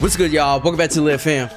What's good, y'all? Welcome back to Live Fam.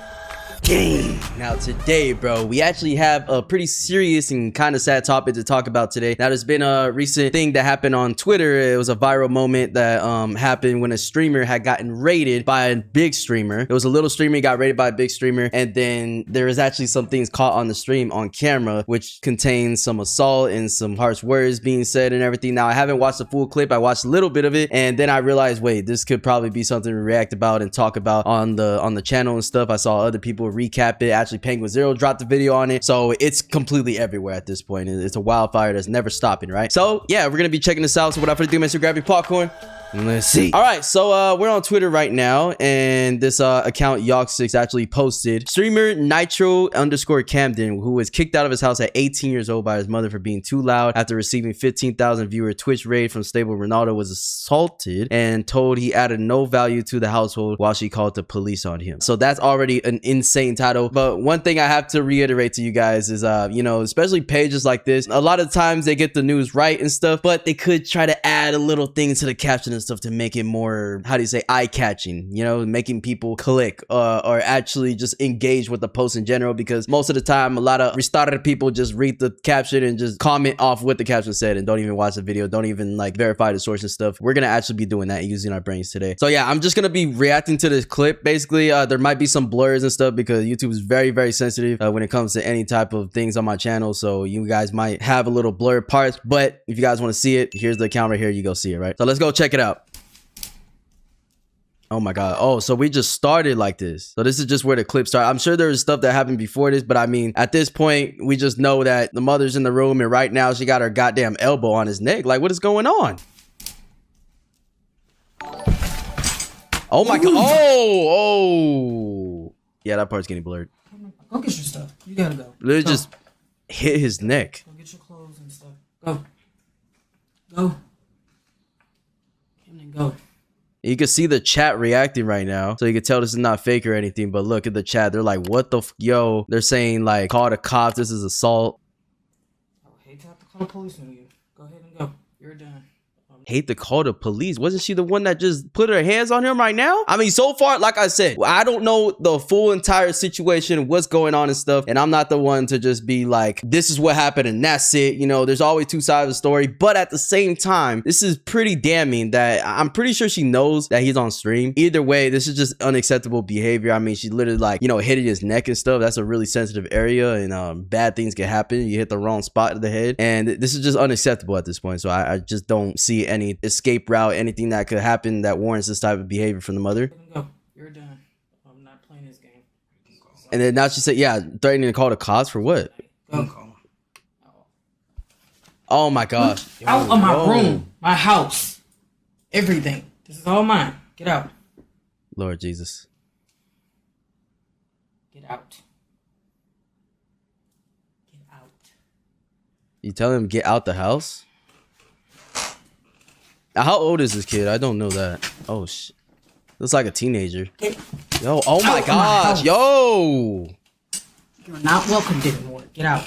Gang. Now today, bro, we actually have a pretty serious and kind of sad topic to talk about today. Now, there's been a recent thing that happened on Twitter. It was a viral moment that happened when a streamer had gotten raided by a big streamer. It was a little streamer, got raided by a big streamer, and then there was actually some things caught on the stream on camera, which contains some assault and some harsh words being said and everything. Now, I haven't watched the full clip. I watched a little bit of it, and then I realized, wait, this could probably be something to react about and talk about on the channel and stuff. I saw other people recap it. Actually, Penguin Zero dropped the video on it, so it's completely everywhere at this point. It's a wildfire that's never stopping, right? So yeah, we're gonna be checking this out. So without further ado, man, so grab your popcorn and let's see. All right, so we're on Twitter right now, and this account Yox6 actually posted streamer Nitro_Camden, who was kicked out of his house at 18 years old by his mother for being too loud after receiving 15,000 viewer Twitch raid from stable Ronaldo, was assaulted and told he added no value to the household while she called the police on him. So that's already an insane title. But one thing I have to reiterate to you guys is, you know, especially pages like this, a lot of times they get the news right and stuff, but they could try to add a little thing to the caption and stuff to make it more, how do you say, eye-catching, you know, making people click or actually just engage with the post in general, because most of the time a lot of restarted people just read the caption and just comment off what the caption said and don't even watch the video, don't even like verify the source and stuff. We're gonna actually be doing that using our brains today. So yeah, I'm just gonna be reacting to this clip. Basically, there might be some blurs and stuff because YouTube is very sensitive when it comes to any type of things on my channel, so you guys might have a little blurred parts, but if you guys want to see it, here's the account right here. You go see it, right? So let's go check it out. Oh my god. Oh, so we just started like this. So this is just where the clip started. I'm sure there's stuff that happened before this, but I mean, at this point, we just know that the mother's in the room, and right now she got her goddamn elbow on his neck. Like, what is going on? Oh my god. Oh. Yeah, that part's getting blurred. Go get your stuff. You gotta go. Literally just hit his neck. Go get your clothes and stuff. Go. Go. Camden, go. You can see the chat reacting right now, so you can tell this is not fake or anything, but look at the chat. They're like, what the yo? They're saying like, call the cops, this is assault. I would hate to have to call the police on you. Go ahead and go. You're done. Hate to call the police. Wasn't she the one that just put her hands on him right now? I mean, so far, like I said, I don't know the full entire situation, what's going on and stuff, and I'm not the one to just be like, this is what happened and that's it. You know, there's always two sides of the story, but at the same time, this is pretty damning that I'm pretty sure she knows that he's on stream. Either way, this is just unacceptable behavior. I mean, she literally, like, you know, hitting his neck and stuff. That's a really sensitive area, and bad things can happen. You hit the wrong spot of the head, and this is just unacceptable at this point. So I just don't see any escape route, anything that could happen that warrants this type of behavior from the mother. Go. You're done. I'm not playing this game. And then now she said, yeah, threatening to call the cops for what? Go. Oh my gosh. Out of my room, my house, everything. This is all mine. Get out. Lord Jesus. Get out. Get out. You tell him get out the house? How old is this kid? I don't know that. Oh shit. Looks like a teenager. Yo, oh my gosh. Yo. You're not welcome anymore. Get out.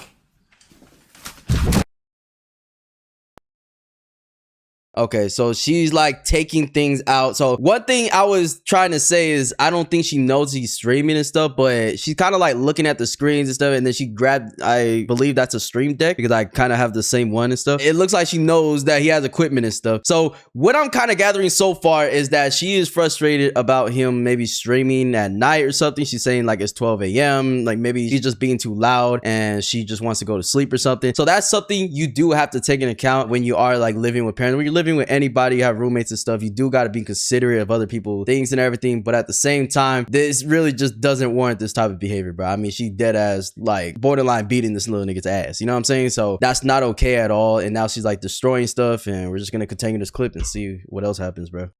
Okay, so she's like taking things out. So one thing I was trying to say is I don't think she knows he's streaming and stuff, but she's kind of like looking at the screens and stuff, and then she grabbed, I believe that's a stream deck because I kind of have the same one and stuff. It looks like she knows that he has equipment and stuff. So what I'm kind of gathering so far is that she is frustrated about him maybe streaming at night or something. She's saying like it's 12 a.m. Like maybe he's just being too loud and she just wants to go to sleep or something. So that's something you do have to take into account when you are like living with parents. When you're living with anybody, you have roommates and stuff, you do got to be considerate of other people's things and everything, but at the same time, this really just doesn't warrant this type of behavior, bro. I mean, she dead ass like borderline beating this little nigga's ass, you know what I'm saying? So that's not okay at all, and now she's like destroying stuff, and we're just gonna continue this clip and see what else happens, bro.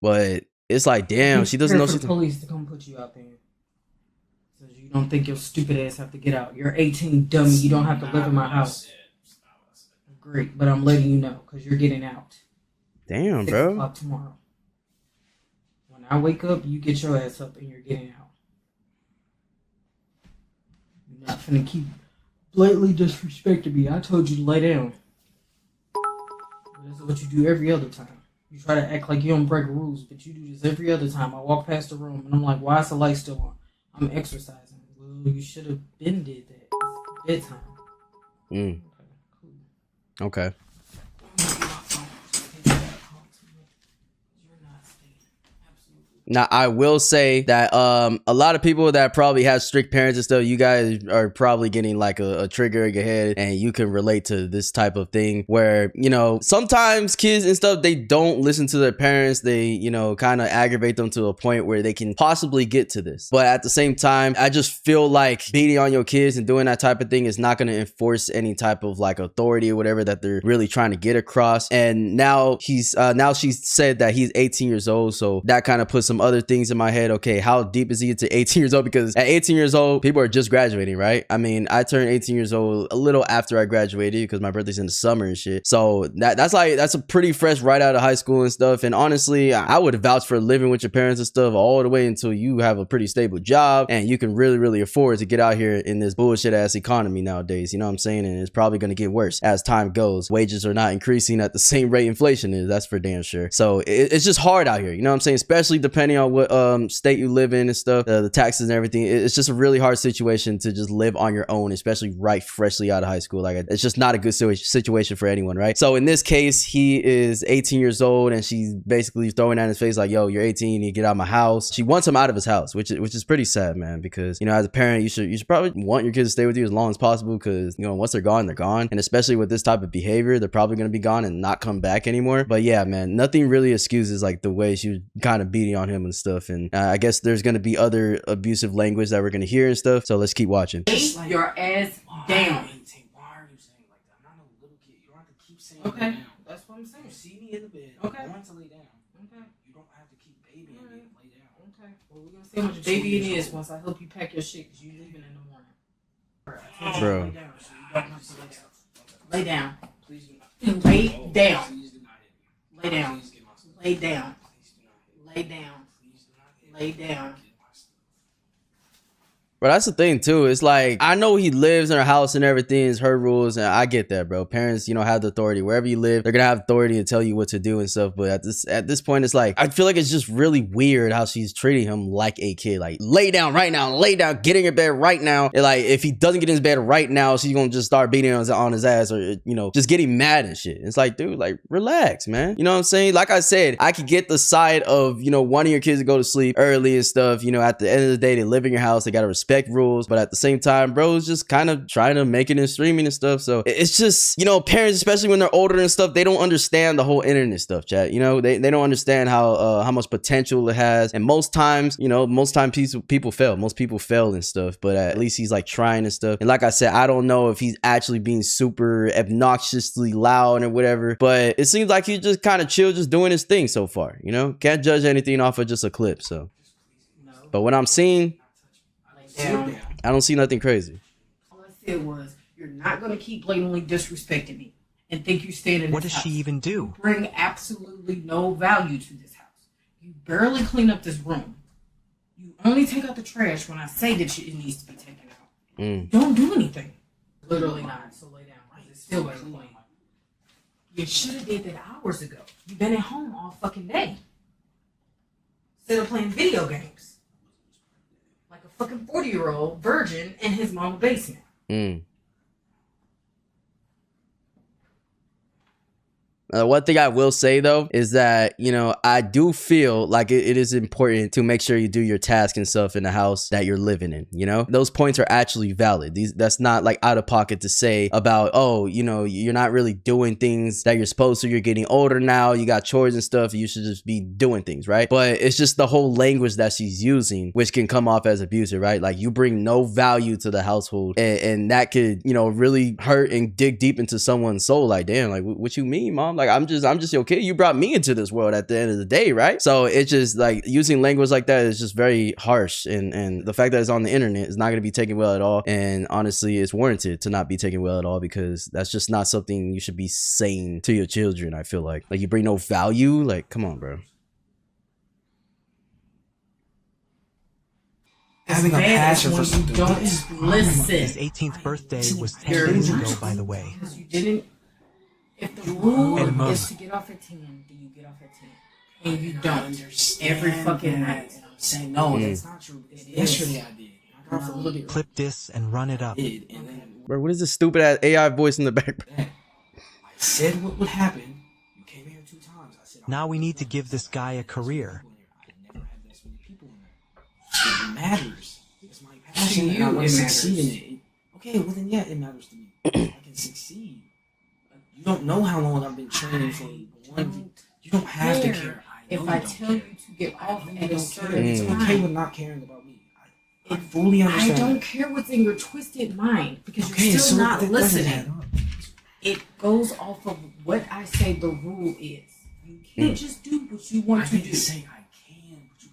But it's like, damn, she doesn't know she's police to come put you out there. So you don't think your stupid ass have to get out. You're 18, dummy. You don't have to live in my house. Great, but I'm letting you know because you're getting out. Damn, 6 bro. o'clock tomorrow. When I wake up, you get your ass up and you're getting out. You're not finna keep blatantly disrespecting me. I told you to lay down. This is what you do every other time. You try to act like you don't break rules, but you do this every other time. I walk past the room and I'm like, why is the light still on? I'm exercising. Well, you should have been did that. It's bedtime. Mm. Okay. Now, I will say that a lot of people that probably have strict parents and stuff, you guys are probably getting like a trigger in your head, and you can relate to this type of thing where, you know, sometimes kids and stuff, they don't listen to their parents. They, you know, kind of aggravate them to a point where they can possibly get to this. But at the same time, I just feel like beating on your kids and doing that type of thing is not going to enforce any type of like authority or whatever that they're really trying to get across. And now she's said that he's 18 years old. So that kind of puts some other things in my head. Okay, how deep is he into 18 years old? Because at 18 years old, people are just graduating, right? I mean, I turned 18 years old a little after I graduated because my birthday's in the summer and shit. So that's a pretty fresh right out of high school and stuff. And honestly, I would vouch for living with your parents and stuff all the way until you have a pretty stable job and you can really afford to get out here in this bullshit ass economy nowadays. You know what I'm saying? And it's probably going to get worse as time goes. Wages are not increasing at the same rate inflation is. That's for damn sure. So it's just hard out here. You know what I'm saying? Especially depending on what state you live in and stuff, the taxes and everything. It's just a really hard situation to just live on your own, especially right freshly out of high school. Like, it's just not a good situation for anyone, right? So in this case, he is 18 years old and she's basically throwing that in his face like, yo, you're 18, you get out of my house. She wants him out of his house, which is pretty sad, man, because, you know, as a parent, you should probably want your kids to stay with you as long as possible because, you know, once they're gone, they're gone. And especially with this type of behavior, they're probably going to be gone and not come back anymore. But yeah, man, nothing really excuses like the way she was kind of beating on him and stuff. And I guess there's going to be other abusive language that we're going to hear and stuff. So let's keep watching. Your ass down. Why are you saying like that? I'm not a little kid. You don't have to keep saying okay. lay down. That's what I'm saying. You see me in the bed. Okay. I'm going to lay down. Okay. You don't have to keep babying me and lay down. Okay. Well, we're going to see how much babying is once I help you pack your shit because you're leaving in the morning. Bro. Lay down. So you don't have to lay down. Please do not. Lay down. Please do not hit me. Lay down. Please get my stuff. Lay down. Please do not hit me. Lay down. Please do not hit me. Lay down. Get my stuff. But that's the thing too. It's like, I know he lives in her house and everything is her rules, and I get that, bro. Parents, you know, have the authority wherever you live. They're gonna have authority to tell you what to do and stuff. But at this point, it's like, I feel like it's just really weird how she's treating him like a kid. Like, lay down right now, lay down, get in your bed right now. And like, if he doesn't get in his bed right now, she's gonna just start beating on his ass, or, you know, just getting mad and shit. It's like, dude, like, relax, man. You know what I'm saying? Like I said, I could get the side of, you know, wanting your kids to go to sleep early and stuff. You know, at the end of the day, they live in your house, they gotta respect rules. But at the same time, bro, is just kind of trying to make it in streaming and stuff. So it's just, you know, parents, especially when they're older and stuff, they don't understand the whole internet stuff, chat. You know, they don't understand how much potential it has. And most times, you know, people fail. Most people fail and stuff. But at least he's like trying and stuff. And like I said, I don't know if he's actually being super obnoxiously loud or whatever. But it seems like he's just kind of chill, just doing his thing so far. You know, can't judge anything off of just a clip. So, but what I'm seeing, I don't see nothing crazy. All I said was, you're not going to keep blatantly disrespecting me and think you stand in What this does she house. even do? You bring absolutely no value to this house. You barely clean up this room. You only take out the trash when I say that it needs to be taken out. Don't do anything. Literally not. So lay down. It's still better clean. You should have did that hours ago. You've been at home all fucking day. Instead of playing video games. Like a fucking 40-year-old virgin in his mom's basement. One thing I will say though is that, you know, I do feel like it is important to make sure you do your task and stuff in the house that you're living in. You know, those points are actually valid. That's not like out of pocket to say about, oh, you know, you're not really doing things that you're supposed to. You're getting older now. You got chores and stuff. You should just be doing things, right? But it's just the whole language that she's using, which can come off as abusive, right? Like, you bring no value to the household, and that could, you know, really hurt and dig deep into someone's soul. Like, damn, like, what you mean, mom? Like, I'm just your kid. You brought me into this world at the end of the day, right? So it's just like, using language like that is just very harsh, and the fact that it's on the internet is not going to be taken well at all. And honestly, it's warranted to not be taken well at all, because that's just not something you should be saying to your children. I feel like you bring no value. Like, come on, bro. Having a passion for something. Don't listen. His 18th birthday was 10 days ago, by the way. Because you didn't If the rule And mom. is to get off at 10, then you get off at 10. And you don't. Every fucking night. And I'm saying, no, that's not true. Yesterday I did. I got off a little bit. Clip this and run it up. And then Bro, what is this stupid ass AI voice in the background? I said what would happen. You came here 2 times. I said, Now we need to give this guy a career. I never had this many people in there. It matters. It's my passion, To and I you, want it to succeed in matters. it. Okay, well then, yeah, it matters to me. I can succeed. You don't know how long I've been training for one. You don't have to care. I know If you I don't tell care. you to get off I know at you a don't care. certain It's time, okay with not caring about me. I fully understand. I don't that. care what's in your twisted mind because Okay, you're still so not that doesn't add listening. up. It goes off of what I say the rule is. You can't just do what you want I to didn't do. say I can, but you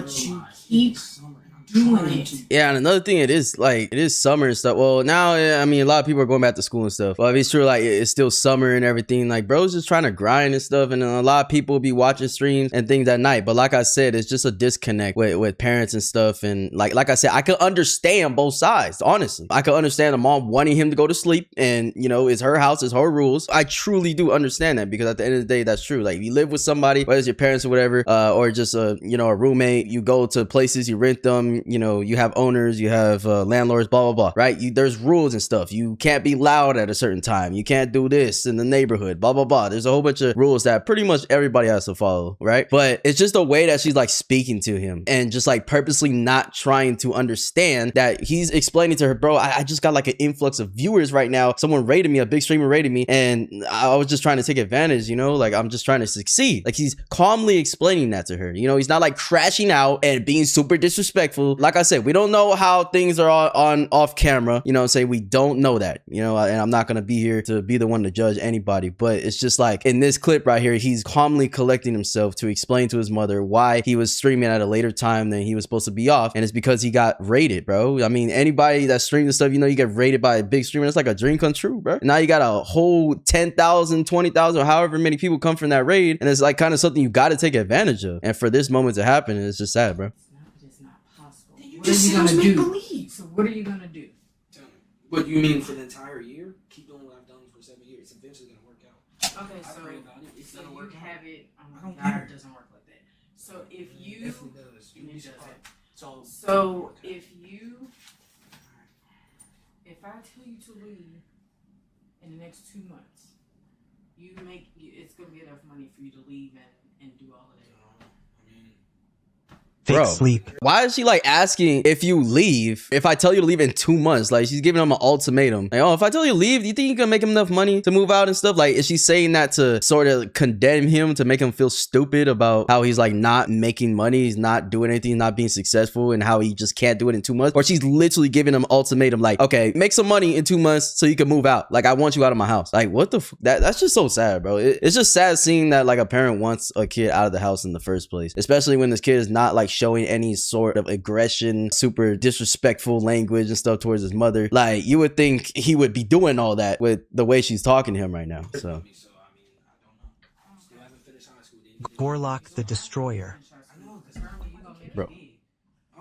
But you realize keep it's summer and I'm doing trying it. to- Yeah, and another thing, it is summer and stuff. Well, now, I mean, a lot of people are going back to school and stuff. But if it's true, like, it's still summer and everything. Like, bro's just trying to grind and stuff. And a lot of people be watching streams and things at night. But like I said, it's just a disconnect with parents and stuff. And like I said, I could understand both sides, honestly. I could understand the mom wanting him to go to sleep. And, you know, it's her house, it's her rules. I truly do understand that because at the end of the day, that's true. Like, if you live with somebody, whether it's your parents or whatever, or just a roommate, you go to places, you rent them, you know, you have owners, you have landlords, blah blah blah, right? There's rules and stuff. You can't be loud at a certain time, you can't do this in the neighborhood, blah blah blah. There's a whole bunch of rules that pretty much everybody has to follow, right? But it's just the way that she's like speaking to him and just like purposely not trying to understand that he's explaining to her, bro, I just got like an influx of viewers right now. Someone rated me, a big streamer rated me, and I was just trying to take advantage, you know, like I'm just trying to succeed. Like, he's calmly explaining that to her, you know. He's not like crashing out and being super disrespectful. Like I said, we don't know how things are on off camera, you know what I'm saying? We don't know that, you know, and I'm not gonna be here to be the one to judge anybody, but it's just like in this clip right here, he's calmly collecting himself to explain to his mother why he was streaming at a later time than he was supposed to be off, and it's because he got rated, bro. I mean, anybody that streams and stuff, you know, you get rated by a big streamer, it's like a dream come true, bro. And now you got a whole 10,000, 20,000, or however many people come from that raid, and it's like kind of something you got to take advantage of. And for this moment to happen, it's just sad, bro. It's not possible. Then you What are just you gonna sounds do? make-believe. So what are you gonna do? Tell me. What you mean for the entire year? Keep doing what I've done for 7 years. It's eventually gonna work out. Okay, I so pray about it. It's so gonna you work out. have it. Oh I my don't God, care. it doesn't work like that. So if It you, definitely does. You'd be It surprised. doesn't. So so if I tell you to leave in the next 2 months, it's gonna be enough money for you to leave and do all of that. I mean, Fake Bro, sleep. why is she like asking if you leave, if I tell you to leave in 2 months? Like, she's giving him an ultimatum. Like, oh, if I tell you to leave, do you think you can make him enough money to move out and stuff? Like, is she saying that to sort of condemn him, to make him feel stupid about how he's like not making money, he's not doing anything, not being successful, and how he just can't do it in 2 months? Or she's literally giving him ultimatum, like, okay, make some money in 2 months so you can move out. Like, I want you out of my house. Like, what the that's just so sad, bro. It's just sad seeing that like a parent wants a kid out of the house in the first place, especially when this kid is not like showing any sort of aggression, super disrespectful language and stuff towards his mother. Like, you would think he would be doing all that with the way she's talking to him right now. So so I mean, I don't know. Still haven't finished high school. Gorlock the Destroyer. I know, 'cause Apparently you gonna make Bro. it big.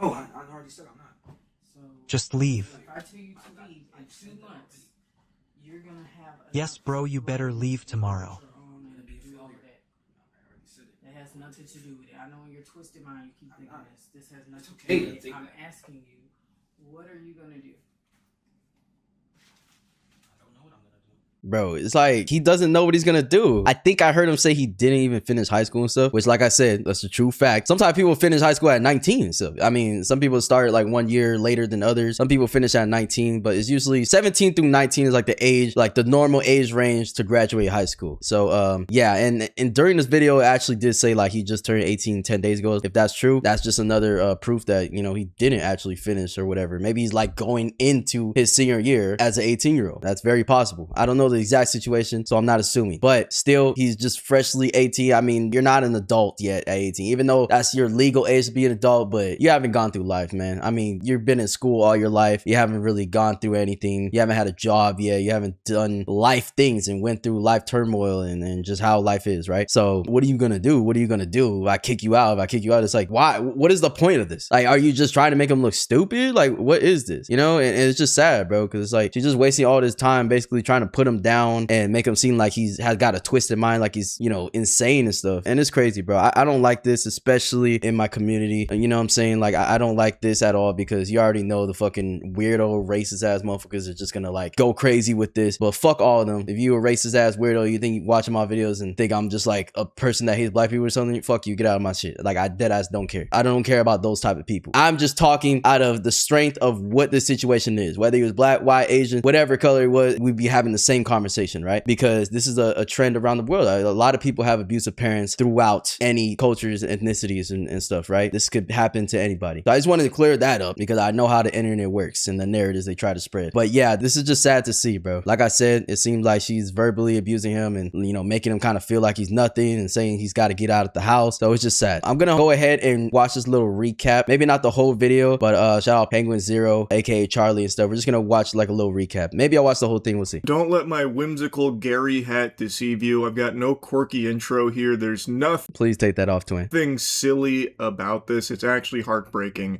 oh, I already said I'm not. So Just leave. if I tell you to leave in 2 months, you're gonna have Yes, bro, you better leave tomorrow. your own and do all of that. I already said it. That has nothing to do with it. I know in your twisted mind you keep thinking this. This has nothing okay to to do with think it. I'm that. asking you, what are you gonna do? I don't know what I'm gonna do. bro, it's like he doesn't know what he's gonna do. I think I heard him say he didn't even finish high school and stuff, which, like I said, that's a true fact. Sometimes people finish high school at 19 and stuff. I mean, some people start like 1 year later than others. Some people finish at 19, but it's usually 17 through 19 is like the age, like the normal age range to graduate high school. So yeah, and during this video, it actually did say like he just turned 18 10 days ago. If that's true, that's just another proof that, you know, he didn't actually finish or whatever. Maybe he's like going into his senior year as an 18-year-old. That's very possible. I don't know the exact situation, so I'm not assuming, but still, he's just freshly 18. I mean, you're not an adult yet at 18, even though that's your legal age to be an adult, but you haven't gone through life, man. I mean, you've been in school all your life. You haven't really gone through anything. You haven't had a job yet. You haven't done life things and went through life turmoil and just how life is, right? So what are you gonna do? What are you gonna do? If I kick you out, it's like, why? What is the point of this? Like, are you just trying to make him look stupid? Like, what is this? You know, and it's just sad, bro, because it's like she's just wasting all this time basically trying to put him down and make him seem like has got a twisted mind, like he's, you know, insane and stuff. And it's crazy, bro. I don't like this, especially in my community. You know what I'm saying? Like, I don't like this at all, because you already know the fucking weirdo, racist ass motherfuckers are just gonna like go crazy with this. But fuck all of them. If you a racist ass weirdo, you think you watching my videos and think I'm just like a person that hates black people or something, fuck you, get out of my shit. Like, I dead ass don't care. I don't care about those type of people. I'm just talking out of the strength of what the situation is. Whether he was black, white, Asian, whatever color it was, we'd be having the same conversation, right? Because this is a trend around the world. A lot of people have abusive parents throughout any cultures, ethnicities, and stuff, right? This could happen to anybody. So I just wanted to clear that up, because I know how the internet works and the narratives they try to spread. But yeah, this is just sad to see, bro. Like I said, it seems like she's verbally abusing him and, you know, making him kind of feel like he's nothing and saying he's got to get out of the house. So it's just sad. I'm gonna go ahead and watch this little recap. Maybe not the whole video, but shout out Penguin Zero, aka Charlie and stuff. We're just gonna watch like a little recap. Maybe I'll watch the whole thing. We'll see. Don't let my whimsical Gary hat deceive you. I've got no quirky intro here. There's nothing Please take that off, twin. silly about this. It's actually heartbreaking.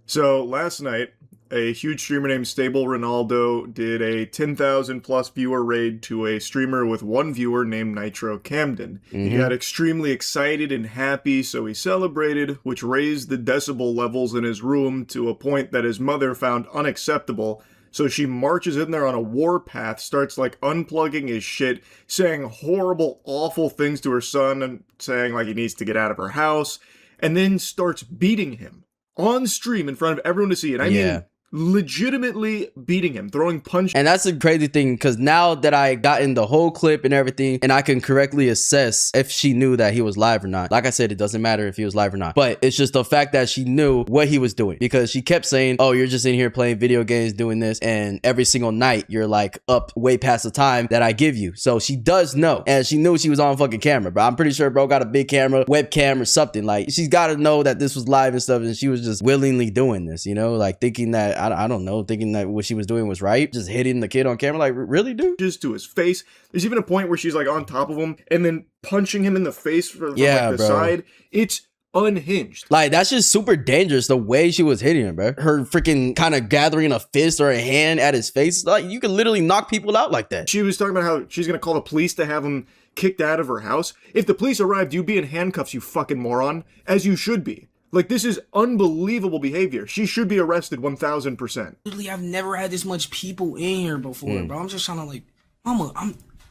So last night, a huge streamer named Stable Ronaldo did a 10,000 plus viewer raid to a streamer with one viewer named Nitro Camden. He got extremely excited and happy, so he celebrated, which raised the decibel levels in his room to a point that his mother found unacceptable. So she marches in there on a warpath, starts like unplugging his shit, saying horrible, awful things to her son and saying like he needs to get out of her house, and then starts beating him on stream in front of everyone to see. And I mean, legitimately beating him, throwing punches. And that's the crazy thing, because now that I got in the whole clip and everything, and I can correctly assess if she knew that he was live or not. Like I said, it doesn't matter if he was live or not, but it's just the fact that she knew what he was doing, because she kept saying, oh, you're just in here playing video games, doing this, and every single night you're like up way past the time that I give you. So she does know, and she knew she was on fucking camera, bro. I'm pretty sure bro got a big camera, webcam or something. Like, she's got to know that this was live and stuff, and she was just willingly doing this, you know, like thinking that I don't know, thinking that what she was doing was right, just hitting the kid on camera. Like, really, dude? Just to his face. There's even a point where she's like on top of him and then punching him in the face from like the side. It's unhinged. Like, that's just super dangerous, the way she was hitting him, bro. Her freaking kind of gathering a fist or a hand at his face. Like, you can literally knock people out like that. She was talking about how she's gonna call the police to have him kicked out of her house. If the police arrived, you'd be in handcuffs, you fucking moron. As you should be. Like, this is unbelievable behavior. She should be arrested 1,000%. Literally, I've never had this much people in here before, bro. I'm just trying to like, mama,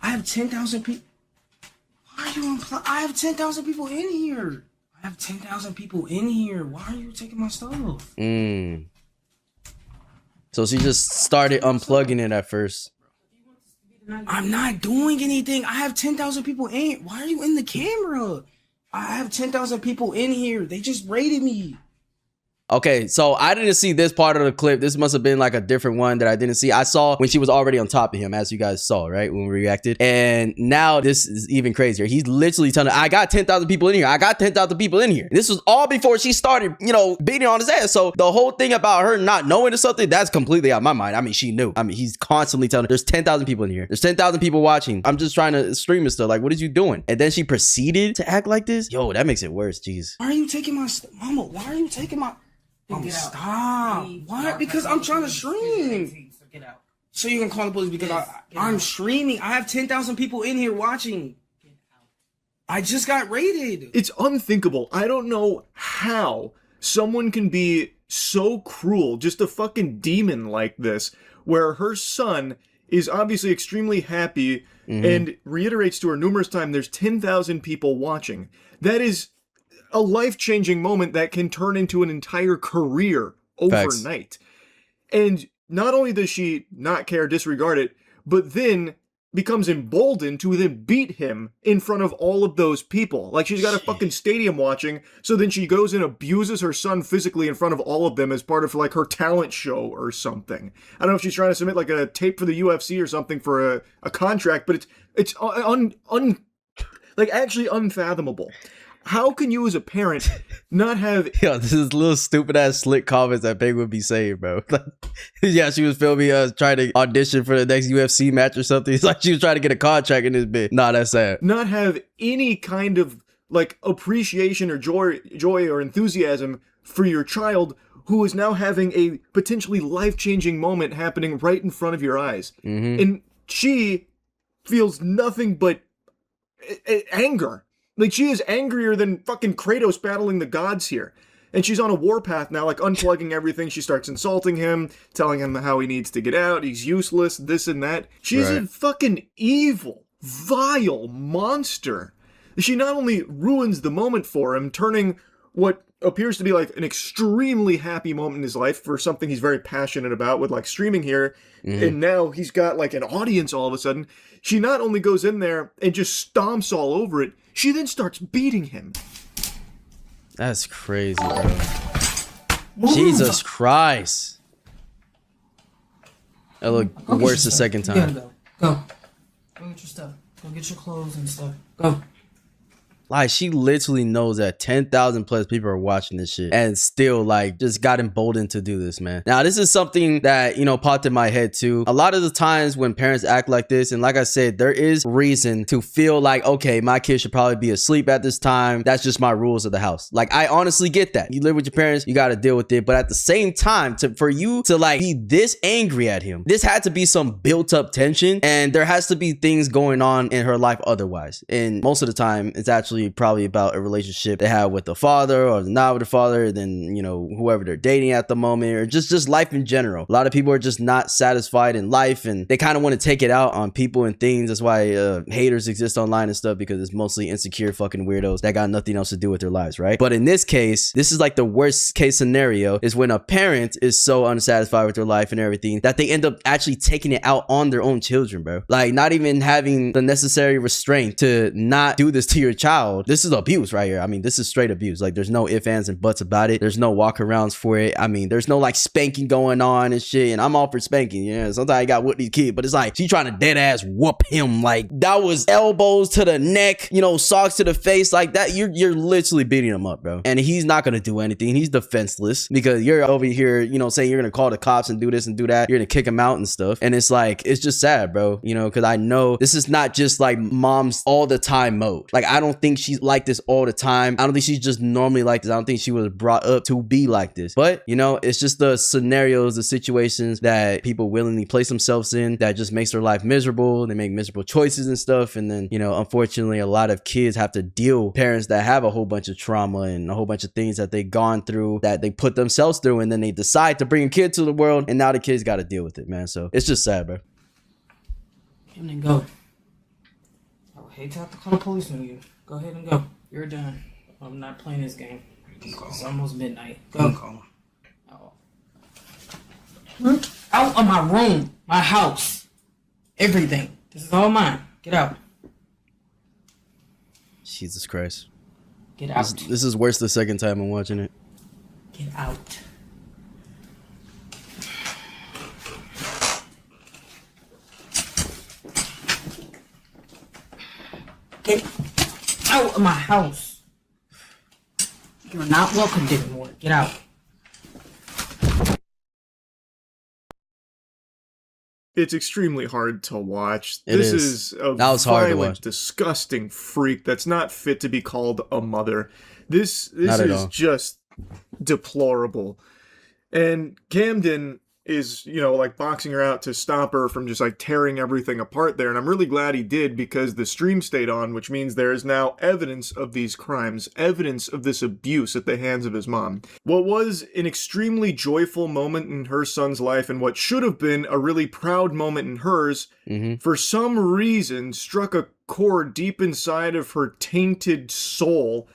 I have 10,000 people. Why are you I have 10,000 people in here. I have 10,000 people in here. Why are you taking my stuff? So she just started unplugging it at first. I'm not doing anything. I have 10,000 people in here. Why are you in the camera? I have 10,000 people in here. They just raided me. Okay, so I didn't see this part of the clip. This must have been like a different one that I didn't see. I saw when she was already on top of him, as you guys saw, right? When we reacted. And now this is even crazier. He's literally telling her, I got 10,000 people in here. I got 10,000 people in here. This was all before she started, you know, beating on his ass. So the whole thing about her not knowing or something, that's completely out of my mind. I mean, she knew. I mean, he's constantly telling her, there's 10,000 people in here. There's 10,000 people watching. I'm just trying to stream and stuff. Like, what is you doing? And then she proceeded to act like this? Yo, that makes it worse. Jeez. Why are you taking my stuff? Mama, why are you taking my... stop. Why? Because I'm trying to stream. Get out. So you can call the police because I'm streaming. I have 10,000 people in here watching. Get out. I just got raided. It's unthinkable. I don't know how someone can be so cruel, just a fucking demon like this, where her son is obviously extremely happy and reiterates to her numerous times there's 10,000 people watching. That is a life-changing moment that can turn into an entire career overnight. And not only does she not care, disregard it, but then becomes emboldened to then beat him in front of all of those people. Like, she's got a fucking stadium watching, so then she goes and abuses her son physically in front of all of them as part of like her talent show or something. I don't know if she's trying to submit like a tape for the UFC or something for a contract, but it's like actually unfathomable. How can you as a parent not have... Yo, this is little stupid ass slick comments that Peg would be saying, bro. Yeah, she was filming trying to audition for the next UFC match or something. It's like she was trying to get a contract in this bit. Nah, that's sad. Not have any kind of like appreciation or joy or enthusiasm for your child who is now having a potentially life-changing moment happening right in front of your eyes. And she feels nothing but anger. Like, she is angrier than fucking Kratos battling the gods here. And she's on a warpath now, like unplugging everything. She starts insulting him, telling him how he needs to get out. He's useless, this and that. She's a fucking evil, vile monster. She not only ruins the moment for him, turning what appears to be like an extremely happy moment in his life for something he's very passionate about with like streaming here. And now he's got like an audience all of a sudden. She not only goes in there and just stomps all over it, she then starts beating him. That's crazy, bro. Jesus Christ. That looked worse the second time. You gotta go. Go get your stuff. Go get your clothes and stuff. Go. Like, she literally knows that 10,000 plus people are watching this shit and still, like, just got emboldened to do this, man. Now, this is something that, you know, popped in my head too. A lot of the times when parents act like this, and like I said, there is reason to feel like, okay, my kid should probably be asleep at this time. That's just my rules of the house. Like, I honestly get that. You live with your parents, you got to deal with it. But at the same time, for you to, like, be this angry at him, this had to be some built up tension, and there has to be things going on in her life otherwise. And most of the time, it's actually probably about a relationship they have with the father or not with the father, then, you know, whoever they're dating at the moment, or just life in general. A lot of people are just not satisfied in life, and they kind of want to take it out on people and things. That's why haters exist online and stuff, because it's mostly insecure fucking weirdos that got nothing else to do with their lives, right? But in this case, this is like the worst case scenario, is when a parent is so unsatisfied with their life and everything that they end up actually taking it out on their own children, bro. Like, not even having the necessary restraint to not do this to your child. This is abuse right here. I mean, this is straight abuse. Like, there's no ifs, ands, and buts about it. There's no walkarounds for it. I mean, there's no like spanking going on and shit. And I'm all for spanking. You know, sometimes I got with these kids, but it's like she trying to dead ass whoop him. Like, that was elbows to the neck, you know, socks to the face, like that. You're literally beating him up, bro. And he's not gonna do anything. He's defenseless because you're over here, you know, saying you're gonna call the cops and do this and do that. You're gonna kick him out and stuff. And it's like, it's just sad, bro. You know, because I know this is not just like mom's all the time mode. Like, I don't think she's like this all the time. I don't think she's just normally like this. I don't think she was brought up to be like this. But, you know, it's just the scenarios, the situations that people willingly place themselves in that just makes their life miserable. They make miserable choices and stuff. And then, you know, unfortunately, a lot of kids have to deal with parents that have a whole bunch of trauma and a whole bunch of things that they've gone through, that they put themselves through, and then they decide to bring a kid to the world, and now the kid's got to deal with it, man. So it's just sad, bro. And then go. I would hate to have to call the police on you. Go ahead and go. You're done. I'm not playing this game. It's almost midnight. Go. Out of my room. My house. Everything. This is all mine. Get out. Jesus Christ. Get out. This is worse the second time I'm watching it. Get out. Get out of my house. You're not welcomed anymore. Get out. It's extremely hard to watch. It This is. is a That was hard to violent, watch. disgusting freak that's not fit to be called a mother. This Not at is all. just deplorable. And Camden is, you know, like boxing her out to stop her from just like tearing everything apart there. And I'm really glad he did, because the stream stayed on, which means there is now evidence of these crimes, evidence of this abuse at the hands of his mom. What was an extremely joyful moment in her son's life, and what should have been a really proud moment in hers, for some reason struck a chord deep inside of her tainted soul,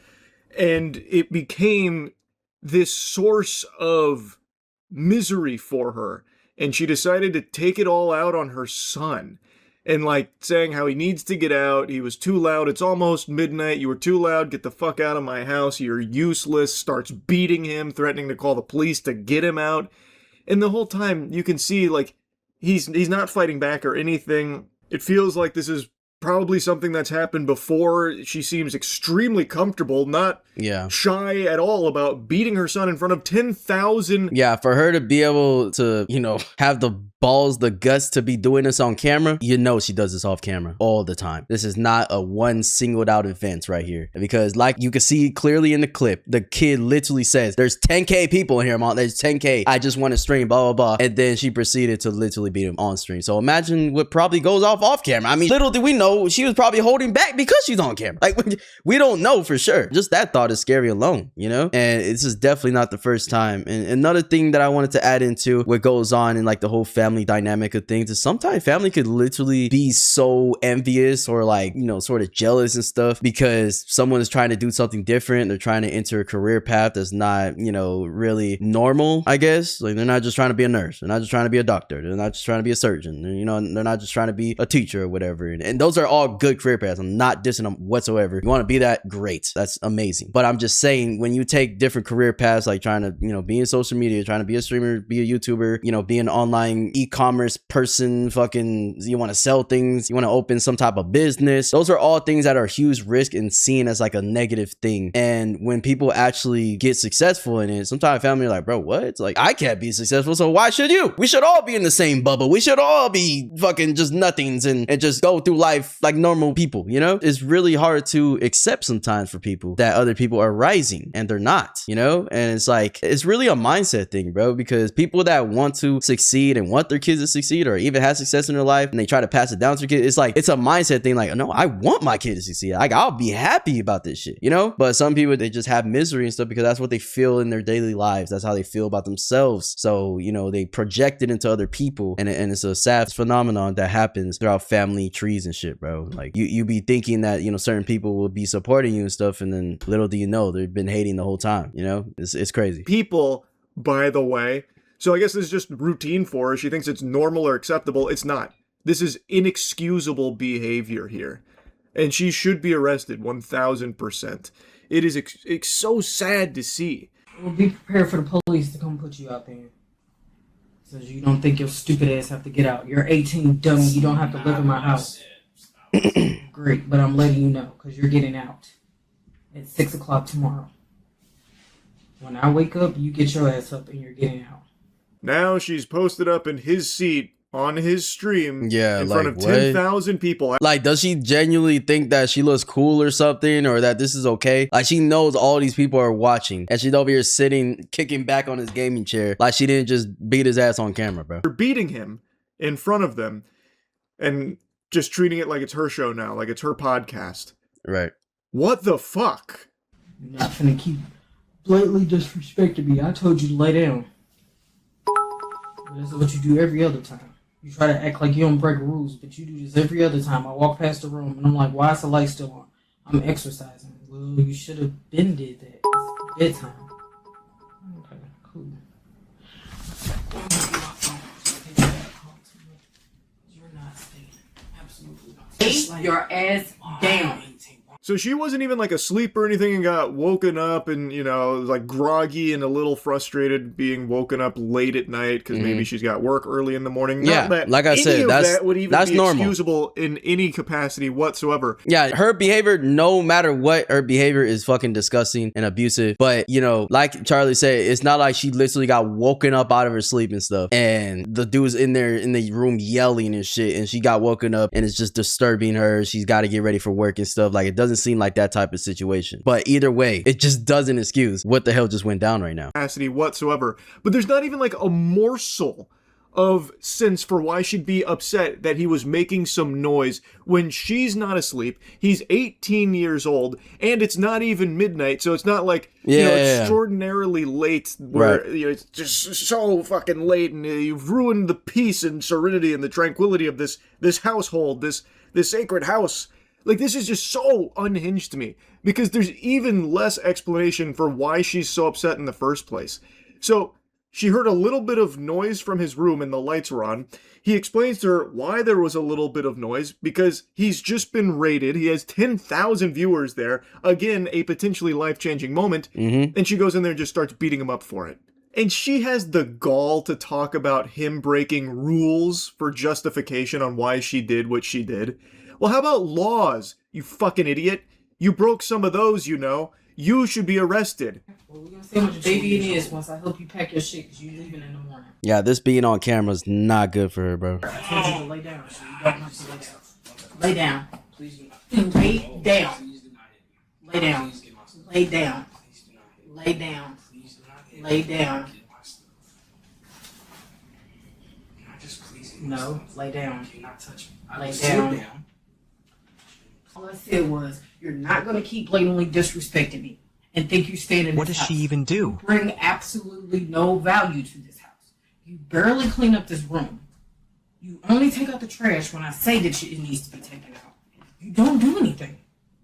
and it became this source of misery for her, and she decided to take it all out on her son, and like saying how he needs to get out. He was too loud. It's almost midnight. You were too loud. Get the fuck out of my house. You're useless. Starts beating him, threatening to call the police to get him out. And the whole time you can see like he's not fighting back or anything. It feels like this is probably something that's happened before. She seems extremely comfortable, not shy at all about beating her son in front of 10,000. Yeah, for her to be able to, have the balls, the guts to be doing this on camera, she does this off camera all the time. This is not a one singled out event right here. Because like you can see clearly in the clip, the kid literally says, there's 10K people in here, Mom. There's 10K. I just want to stream, blah, blah, blah. And then she proceeded to literally beat him on stream. So imagine what probably goes off camera. I mean, little did we know she was probably holding back because she's on camera. Like, we don't know for sure. Just that thought is scary alone, And this is definitely not the first time. And another thing that I wanted to add into what goes on in like the whole family dynamic of things is sometimes family could literally be so envious or like, sort of jealous and stuff because someone is trying to do something different. They're trying to enter a career path that's not, really normal, I guess. Like they're not just trying to be a nurse. They're not just trying to be a doctor. They're not just trying to be a surgeon. They're not just trying to be a teacher or whatever. And those are all good career paths. I'm not dissing them whatsoever. You want to be that? Great. That's amazing. But I'm just saying when you take different career paths, like trying to, be in social media, trying to be a streamer, be a YouTuber, be an online e-commerce person, you want to sell things, you want to open some type of business. Those are all things that are huge risk and seen as like a negative thing. And when people actually get successful in it, sometimes family are like, bro, what? It's like, I can't be successful, so why should you? We should all be in the same bubble. We should all be fucking just nothings and just go through life like normal people, It's really hard to accept sometimes for people that other people are rising and they're not, And it's like, it's really a mindset thing, bro, because people that want to succeed and want their kids to succeed or even have success in their life and they try to pass it down to their kids, it's like, it's a mindset thing. Like, no, I want my kid to succeed. Like, I'll be happy about this shit, But some people, they just have misery and stuff because that's what they feel in their daily lives. That's how they feel about themselves. So, they project it into other people and it's a sad phenomenon that happens throughout family trees and shit, bro. Like you be thinking that, certain people will be supporting you and stuff. And then little do you know, they've been hating the whole time, It's crazy. People, by the way, so I guess this is just routine for her. She thinks it's normal or acceptable. It's not. This is inexcusable behavior here. And she should be arrested 1,000%. It is it's so sad to see. Well, be prepared for the police to come put you out there. So you don't think your stupid ass have to get out. You're 18, dummy. You don't have to live in my house. Great, but I'm letting you know because you're getting out at 6 o'clock tomorrow. When I wake up, you get your ass up and you're getting out. Now she's posted up in his seat on his stream in front of 10,000 people. Like, does she genuinely think that she looks cool or something, or that this is okay? Like, she knows all these people are watching and she's over here sitting, kicking back on his gaming chair. Like, she didn't just beat his ass on camera, bro. You're beating him in front of them and just treating it like it's her show now, like it's her podcast. Right. What the fuck? You're not gonna keep blatantly disrespecting me. I told you to lay down. This is what you do every other time. You try to act like you don't break rules, but you do this every other time. I walk past the room and I'm like, why is the light still on? I'm exercising. Well, you should have been did that. It's bedtime. Okay, cool. You're not staying. Absolutely not. Lay your ass down. So she wasn't even like asleep or anything and got woken up and, like groggy and a little frustrated being woken up late at night because maybe she's got work early in the morning. Yeah, Not that like I said, that would even be normal. excusable in any capacity whatsoever. Yeah, her behavior, no matter what, her behavior is fucking disgusting and abusive. But, like Charlie said, it's not like she literally got woken up out of her sleep and stuff. And the dude's in there in the room yelling and shit. And she got woken up and it's just disturbing her. She's got to get ready for work and stuff. Like, it doesn't seem like that type of situation. But either way, it just doesn't excuse what the hell just went down right now. Capacity whatsoever. But there's not even like a morsel of sense for why she'd be upset that he was making some noise when she's not asleep. He's 18 years old and it's not even midnight, so it's not like extraordinarily late where it's just so fucking late and you've ruined the peace and serenity and the tranquility of this household, this sacred house. Like, this is just so unhinged to me because there's even less explanation for why she's so upset in the first place. So she heard a little bit of noise from his room and the lights were on. He explains to her why there was a little bit of noise because he's just been raided. He has 10,000 viewers there. Again, a potentially life-changing moment. And she goes in there and just starts beating him up for it. And she has the gall to talk about him breaking rules for justification on why she did what she did. Well, how about laws, you fucking idiot? You broke some of those, you know. You should be arrested. Well, we're gonna see how much baby it is once I help you pack your shit, because you're leaving in the morning. Yeah, this being on camera is not good for her, bro. I told you to lay down, so you don't have to lay down. Lay down. Please do not. Lay down. Lay down. Lay down. Lay down. Lay down. No, lay down. Lay down. All I said was, you're not going to keep blatantly disrespecting me and think you stand in this What does house. she even do? You bring absolutely no value to this house. You barely clean up this room. You only take out the trash when I say that it needs to be taken out. You don't do anything.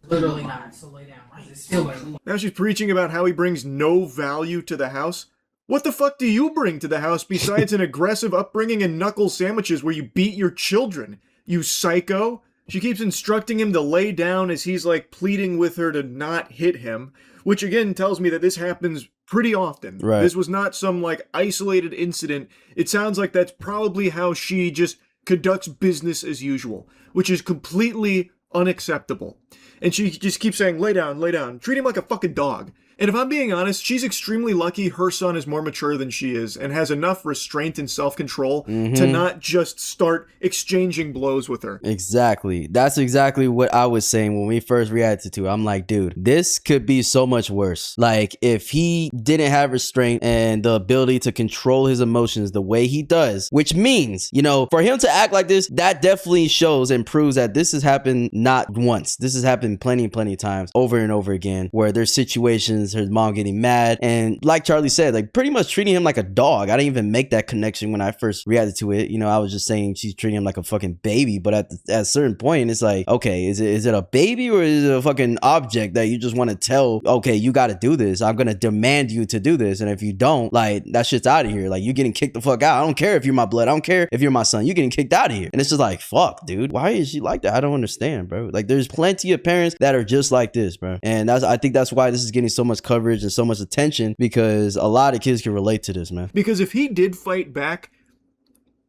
Literally not. So lay down. It's still Now she's preaching about how he brings no value to the house. What the fuck do you bring to the house besides an aggressive upbringing and knuckle sandwiches where you beat your children? You psycho? She keeps instructing him to lay down as he's like pleading with her to not hit him, which again tells me that this happens pretty often. Right. This was not some like isolated incident. It sounds like that's probably how she just conducts business as usual, which is completely unacceptable. And she just keeps saying, lay down, treat him like a fucking dog. And if I'm being honest, she's extremely lucky her son is more mature than she is and has enough restraint and self-control to not just start exchanging blows with her. Exactly. That's exactly what I was saying when we first reacted to it. I'm like, dude, this could be so much worse. Like, if he didn't have restraint and the ability to control his emotions the way he does, which means, you know, for him to act like this, that definitely shows and proves that this has happened not once. This has happened plenty of times over and over again, where there's situations, her mom getting mad, and like Charlie said, like pretty much treating him like a dog. I didn't even make that connection when I first reacted to it. You know, I was just saying she's treating him like a fucking baby, but at a certain point, it's like, okay, is it a baby or is it a fucking object that you just want to tell, okay, you got to do this. I'm going to demand you to do this. And if you don't, like, that shit's out of here. Like, you're getting kicked the fuck out. I don't care if you're my blood. I don't care if you're my son. You're getting kicked out of here. And it's just like, fuck, dude. Why is she like that? I don't understand, bro. Like, there's plenty of parents that are just like this, bro. And I think that's why this is getting so much coverage and so much attention, because a lot of kids can relate to this, man. Because if he did fight back,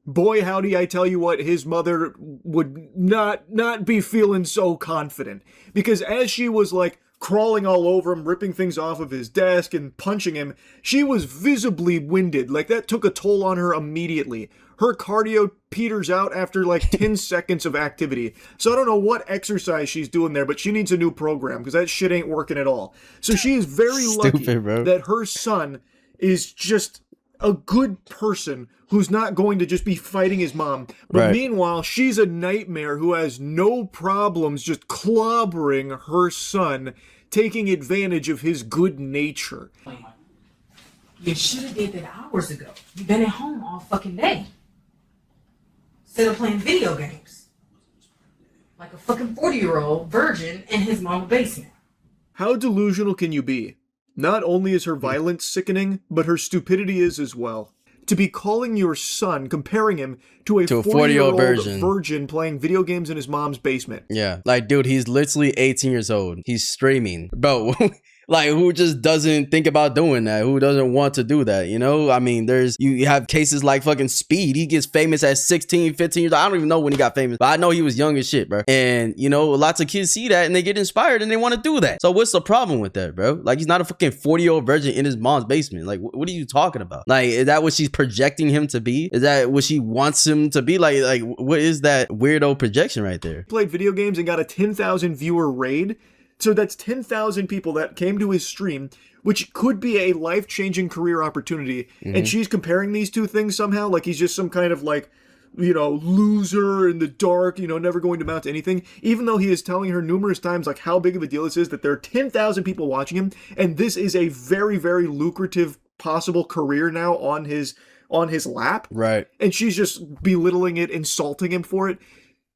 boy howdy, I tell you what, his mother would not be feeling so confident. Because as she was like crawling all over him, ripping things off of his desk and punching him, she was visibly winded. Like, that took a toll on her immediately. Her cardio peters out after like 10 seconds of activity. So I don't know what exercise she's doing there, but she needs a new program because that shit ain't working at all. So she is very lucky that her son is just a good person who's not going to just be fighting his mom. But meanwhile, she's a nightmare who has no problems just clobbering her son, taking advantage of his good nature. You should have did that hours ago. You've been at home all fucking day. Instead of playing video games. Like a fucking 40-year-old virgin in his mom's basement. How delusional can you be? Not only is her violence sickening, but her stupidity is as well. To be calling your son, comparing him to a 40-year-old virgin playing video games in his mom's basement. Yeah. Like, dude, he's literally 18 years old. He's streaming. Bro, like, who just doesn't think about doing that? Who doesn't want to do that? You know, I mean, you have cases like fucking Speed. He gets famous at 16, 15 years old. I don't even know when he got famous, but I know he was young as shit, bro. And, you know, lots of kids see that and they get inspired and they want to do that. So what's the problem with that, bro? Like, he's not a fucking 40-year-old virgin in his mom's basement. Like, what are you talking about? Like, is that what she's projecting him to be? Is that what she wants him to be? Like, what is that weirdo projection right there? Played video games and got a 10,000 viewer raid. So that's 10,000 people that came to his stream, which could be a life-changing career opportunity. And she's comparing these two things somehow, like he's just some kind of like, you know, loser in the dark, you know, never going to amount to anything. Even though he is telling her numerous times like how big of a deal this is, that there are 10,000 people watching him, and this is a very, very lucrative possible career now on his lap. Right. And she's just belittling it, insulting him for it.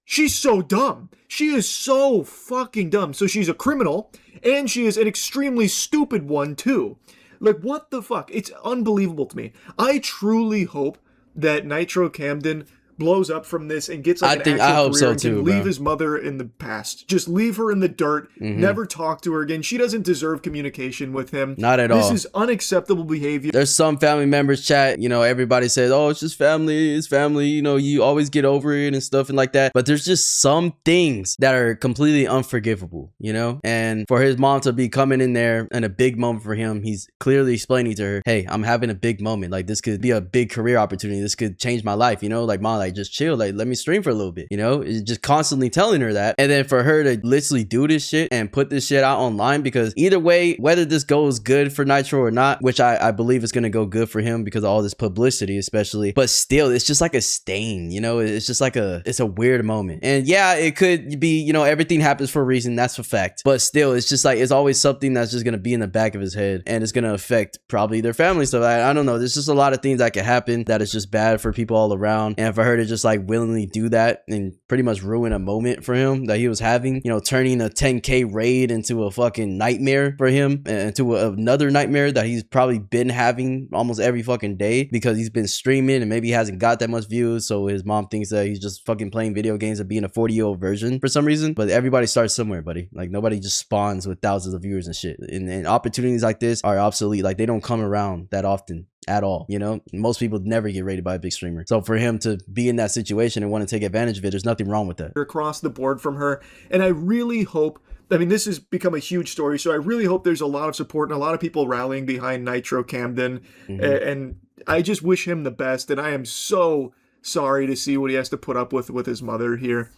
She's so dumb. She is so fucking dumb. So she's a criminal, and she is an extremely stupid one, too. Like, what the fuck? It's unbelievable to me. I truly hope that Nitro Camden blows up from this and gets like I hope so too, can bro. leave his mother in the past. Just leave her in the dirt. Never talk to her again. She doesn't deserve communication with him. Not at all. This is unacceptable behavior. There's some family members chat, you know, everybody says, oh, it's just family, it's family, you know, you always get over it and stuff and like that. But there's just some things that are completely unforgivable, you know? And for his mom to be coming in there and a big moment for him, he's clearly explaining to her, hey, I'm having a big moment. Like, this could be a big career opportunity. This could change my life, you know? Like, mom, like, just chill. Like, let me stream for a little bit, you know? It's just constantly telling her that. And then for her to literally do this shit and put this shit out online, because either way, whether this goes good for Nitro or not, which I believe is going to go good for him because of all this publicity, especially, but still, it's just like a stain, you know? It's just like it's a weird moment. And yeah, it could be, you know, everything happens for a reason. That's a fact. But still, it's just like, it's always something that's just going to be in the back of his head, and it's going to affect probably their family stuff. I don't know. There's just a lot of things that can happen that is just bad for people all around. And for her to just like willingly do that and pretty much ruin a moment for him that he was having, you know, turning a 10K raid into a fucking nightmare for him, and into another nightmare that he's probably been having almost every fucking day because he's been streaming and maybe he hasn't got that much views. So his mom thinks that he's just fucking playing video games and being a 40-year-old version for some reason. But everybody starts somewhere, buddy. Like, nobody just spawns with thousands of viewers and shit. And opportunities like this are obsolete. Like, they don't come around that often at all, you know? Most people never get rated by a big streamer. So for him to be in that situation and want to take advantage of it, there's nothing wrong with that. Across the board from her. And I really hope, I mean, this has become a huge story, so I really hope there's a lot of support and a lot of people rallying behind Nitro Camden. And I just wish him the best. And I am so sorry to see what he has to put up with his mother here.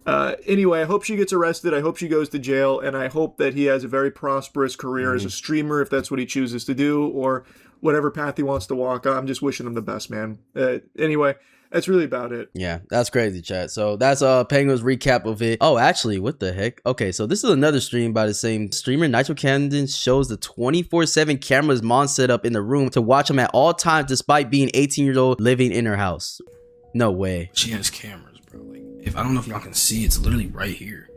Anyway, I hope she gets arrested. I hope she goes to jail. And I hope that he has a very prosperous career as a streamer, if that's what he chooses to do, or whatever path he wants to walk. I'm just wishing him the best, man. Anyway, that's really about it. Yeah, that's crazy, chat. So that's Penguin's recap of it. Oh, actually, what the heck? Okay, so this is another stream by the same streamer. Nitro Camden shows the 24/7 cameras mom set up in the room to watch him at all times despite being 18 years old living in her house. No way. She has cameras, bro. Like, if I don't know if y'all can see, it's literally right here.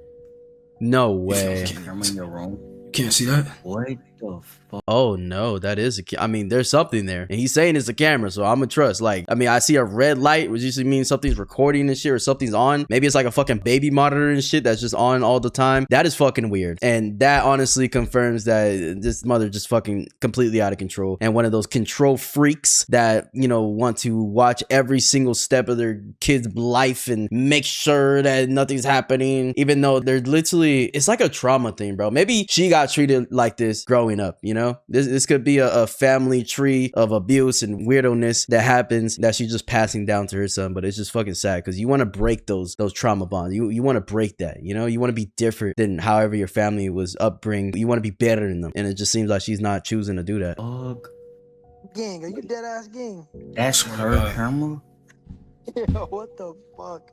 No way. Camera in your room. You can't see that? What the fuck? Oh no, that is I mean, there's something there, and he's saying it's a camera, so I'm gonna trust. Like, I mean, I see a red light, which usually means something's recording and shit, or something's on. Maybe it's like a fucking baby monitor and shit that's just on all the time. That is fucking weird, and that honestly confirms that this mother just fucking completely out of control, and one of those control freaks that, you know, want to watch every single step of their kid's life and make sure that nothing's happening, even though they're literally, it's like a trauma thing, bro. Maybe she got treated like this growing up, you know? This could be a family tree of abuse and weirdoness that happens that she's just passing down to her son. But it's just fucking sad because you want to break those trauma bonds. You want to break that, you know? You want to be different than however your family was upbringing. You want to be better than them. And it just seems like she's not choosing to do that. Gang, are you dead ass gang? That's her camera? Yo, what the fuck?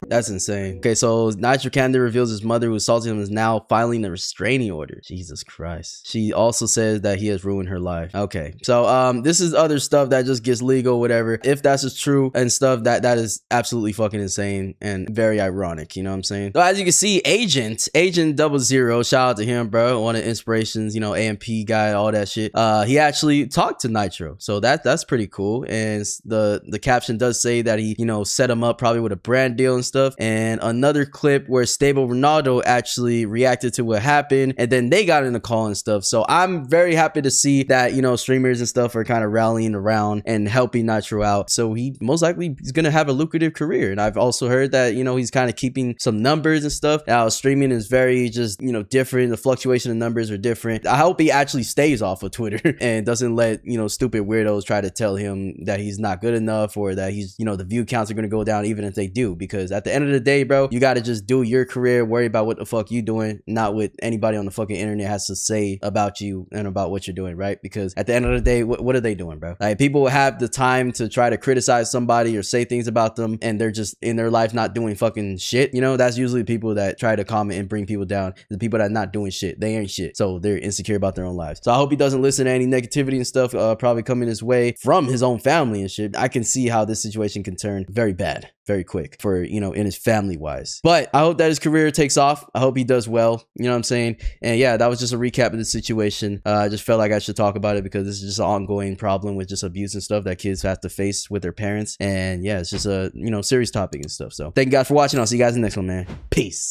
That's insane. Okay, so Nitro Camden reveals his mother who assaulted him is now filing a restraining order. Jesus Christ. She also says that he has ruined her life. Okay, so this is other stuff that just gets legal, whatever. If that's just true and stuff, that is absolutely fucking insane and very ironic, you know what I'm saying? So as you can see, Agent 00, shout out to him, bro. One of the inspirations, you know, AMP guy, all that shit. He actually talked to Nitro, so that's pretty cool. And the caption does say that he, you know, set him up probably with a brand deal and stuff. And another clip where Stable Ronaldo actually reacted to what happened, and then they got in the call and stuff. So I'm very happy to see that, you know, streamers and stuff are kind of rallying around and helping Nitro out. So he most likely is gonna have a lucrative career. And I've also heard that, you know, he's kind of keeping some numbers and stuff. Now streaming is very just, you know, different. The fluctuation of numbers are different. I hope he actually stays off of Twitter and doesn't let, you know, stupid weirdos try to tell him that he's not good enough, or that he's, you know, the view counts are gonna go down even if they do. Because at the end of the day, bro, you got to just do your career, worry about what the fuck you doing, not what anybody on the fucking internet has to say about you and about what you're doing, right? Because at the end of the day, what are they doing, bro? Like, people have the time to try to criticize somebody or say things about them, and they're just in their life not doing fucking shit. You know, that's usually people that try to comment and bring people down. The people that are not doing shit, they ain't shit, so they're insecure about their own lives. So I hope he doesn't listen to any negativity and stuff probably coming his way from his own family and shit. I can see how this situation can turn very bad. very quick for, you know, in his family wise. But I hope that his career takes off. I hope he does well. You know what I'm saying? And yeah, that was just a recap of the situation. I just felt like I should talk about it because this is just an ongoing problem with just abuse and stuff that kids have to face with their parents. And yeah, it's just a, you know, serious topic and stuff. So thank you guys for watching. I'll see you guys in the next one, man. Peace.